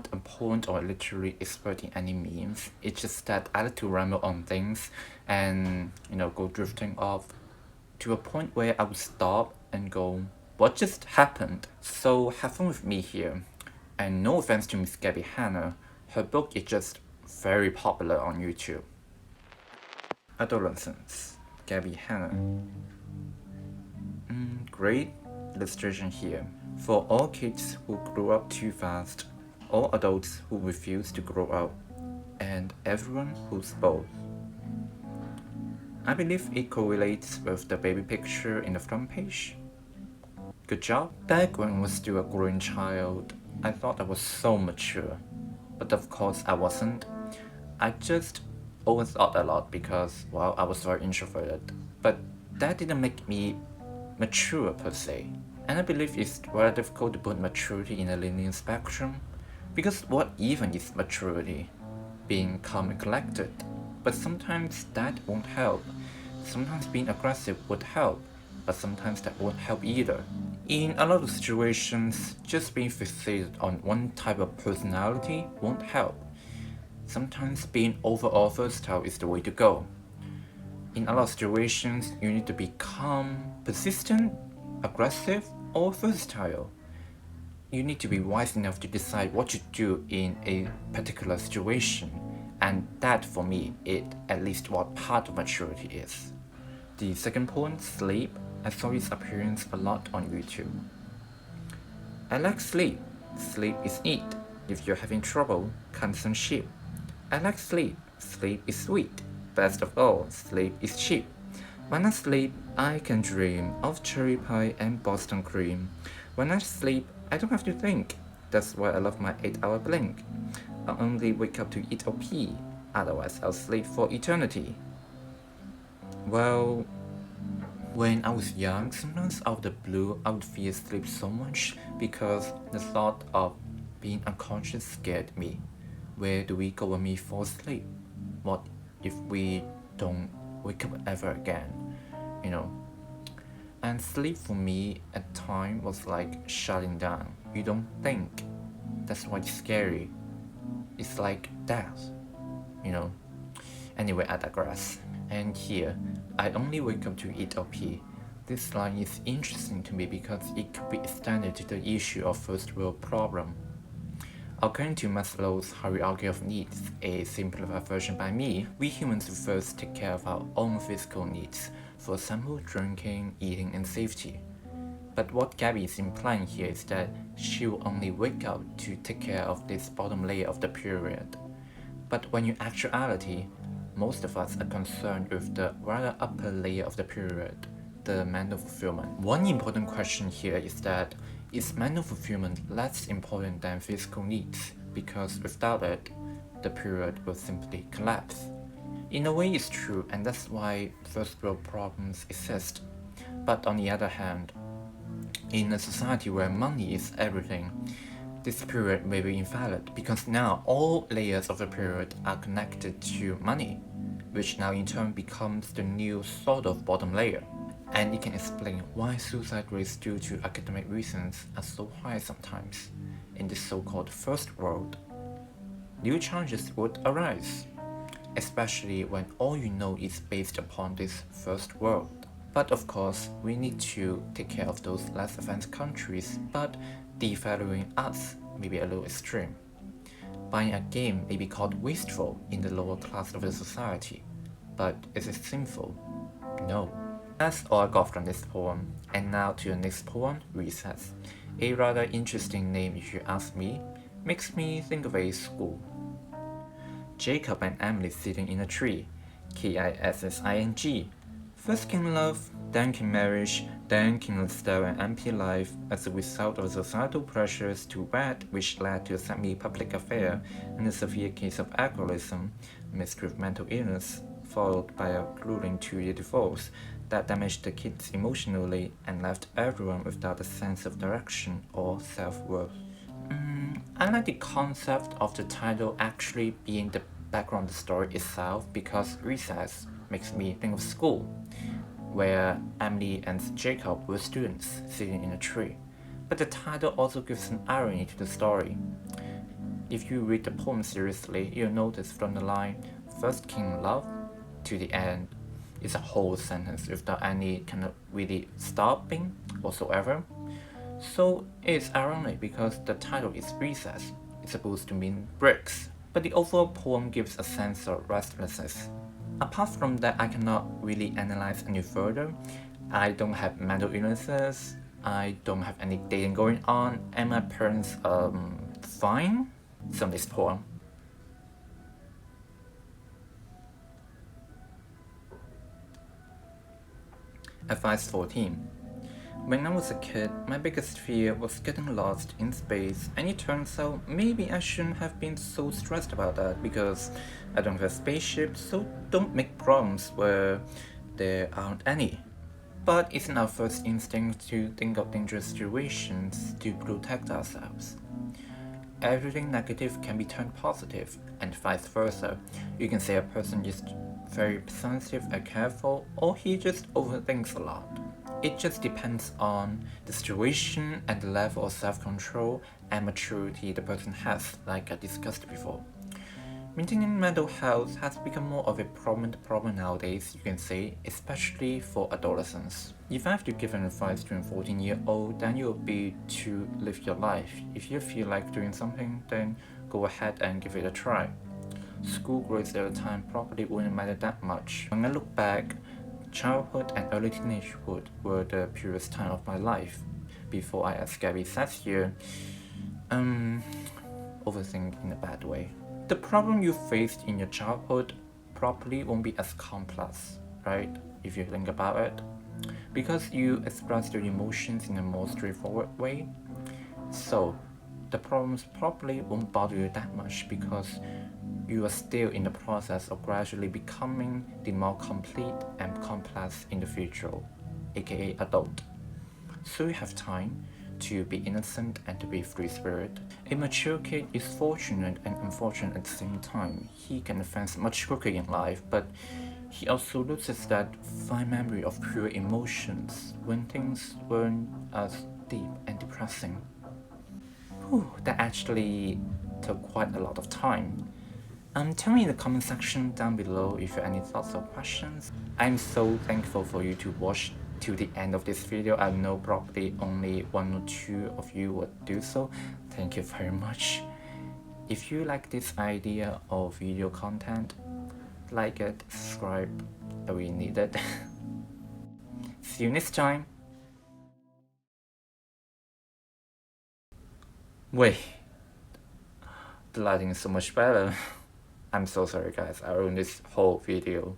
not a point or a literary expert in any means. It's just that I like to ramble on things and, go drifting off to a point where I would stop and go, what just happened? So have fun with me here. And no offense to Miss Gabbie Hanna, her book is just very popular on YouTube. Adolescence, Gabbie Hanna. Great illustration here. For all kids who grow up too fast, all adults who refuse to grow up, and everyone who's both. I believe it correlates with the baby picture in the front page. Good job. Back when I was still a growing child, I thought I was so mature. But of course I wasn't. I just overthought a lot because, well, I was very introverted. But that didn't make me mature per se. And I believe it's rather difficult to put maturity in a linear spectrum. Because what even is maturity? Being calm and collected. But sometimes that won't help. Sometimes being aggressive would help, but sometimes that won't help either. In a lot of situations, just being fixated on one type of personality won't help. Sometimes being overall versatile is the way to go. In a lot of situations, you need to be calm, persistent, aggressive, or versatile. You need to be wise enough to decide what to do in a particular situation, and that for me is at least what part of maturity is. The second point, sleep, I saw its appearance a lot on YouTube. I like sleep. Sleep is neat. If you're having trouble, constant sheep. I like sleep. Sleep is sweet. Best of all, sleep is cheap. When I sleep, I can dream of cherry pie and Boston cream. When I sleep, I don't have to think. That's why I love my 8-hour blink. I'll only wake up to eat or pee. Otherwise, I'll sleep for eternity. Well, when I was young, sometimes out of the blue, I would fear sleep so much because the thought of being unconscious scared me. Where do we go when we fall asleep? What if we don't wake up ever again? And sleep for me at time was like shutting down. You don't think. That's why it's scary. It's like death, Anyway, I digress. And here, I only wake up to eat or pee. This line is interesting to me because it could be extended to the issue of first world problem. According to Maslow's hierarchy of needs, a simplified version by me, we humans first take care of our own physical needs, for example, drinking, eating, and safety. But what Gabbie is implying here is that she will only wake up to take care of this bottom layer of the pyramid. But when in actuality, most of us are concerned with the rather upper layer of the pyramid, the mental fulfillment. One important question here is that, is mental fulfillment less important than physical needs? Because without it, the pyramid will simply collapse. In a way it's true, and that's why first world problems exist. But on the other hand, in a society where money is everything, this period may be invalid because now all layers of the period are connected to money, which now in turn becomes the new sort of bottom layer. And it can explain why suicide rates due to academic reasons are so high sometimes in this so-called first world. New challenges would arise, especially when all you know is based upon this first world. But of course, we need to take care of those less advanced countries, but devaluing us may be a little extreme. Buying a game may be called wasteful in the lower class of the society, but is it sinful? No. That's all I got from this poem, and now to the next poem, Recess. A rather interesting name if you ask me, makes me think of a school. Jacob and Emily sitting in a tree, Kissing. First came love, then came marriage, then came a stale and empty life as a result of societal pressures to wed, which led to a semi-public affair and a severe case of alcoholism mixed with mental illness, followed by a grueling 2-year divorce that damaged the kids emotionally and left everyone without a sense of direction or self-worth. I like the concept of the title actually being the background of the story itself because Recess makes me think of school, where Emily and Jacob were students sitting in a tree. But the title also gives an irony to the story. If you read the poem seriously, you'll notice from the line "first king love" to the end is a whole sentence without any kind of really stopping whatsoever. So it's ironic because the title is recess. It's supposed to mean bricks, but the overall poem gives a sense of restlessness. Apart from that, I cannot really analyze any further. I don't have mental illnesses, I don't have any dating going on, and my parents fine. So this poem. Advice 14. When I was a kid, my biggest fear was getting lost in space, and it turns out maybe I shouldn't have been so stressed about that because I don't have a spaceship, so don't make problems where there aren't any. But it's our first instinct to think of dangerous situations to protect ourselves. Everything negative can be turned positive, and vice versa. You can say a person is very sensitive and careful, or he just overthinks a lot. It just depends on the situation and the level of self-control and maturity the person has, like I discussed before. Maintaining mental health has become more of a prominent problem nowadays, you can say, especially for adolescents. If I have to give an advice to a 14-year-old, then it would be to live your life. If you feel like doing something, then go ahead and give it a try. School grades at the time probably wouldn't matter that much. When I look back, childhood and early teenagehood were the purest time of my life. Before I, as Gabbie says here, overthink in a bad way. The problem you faced in your childhood probably won't be as complex, right? If you think about it. Because you express your emotions in a more straightforward way. So, the problems probably won't bother you that much because you are still in the process of gradually becoming the more complete and complex individual, aka adult. So you have time to be innocent and to be free spirit. A mature kid is fortunate and unfortunate at the same time. He can advance much quicker in life, but he also loses that fine memory of pure emotions when things weren't as deep and depressing. That actually took quite a lot of time. Tell me in the comment section down below if you have any thoughts or questions. I'm so thankful for you to watch to the end of this video. I know probably only 1 or 2 of you would do so. Thank you very much. If you like this idea of video content, like it, subscribe, I really need it. See you next time. Wait, the lighting is so much better. I'm so sorry guys, I ruined this whole video.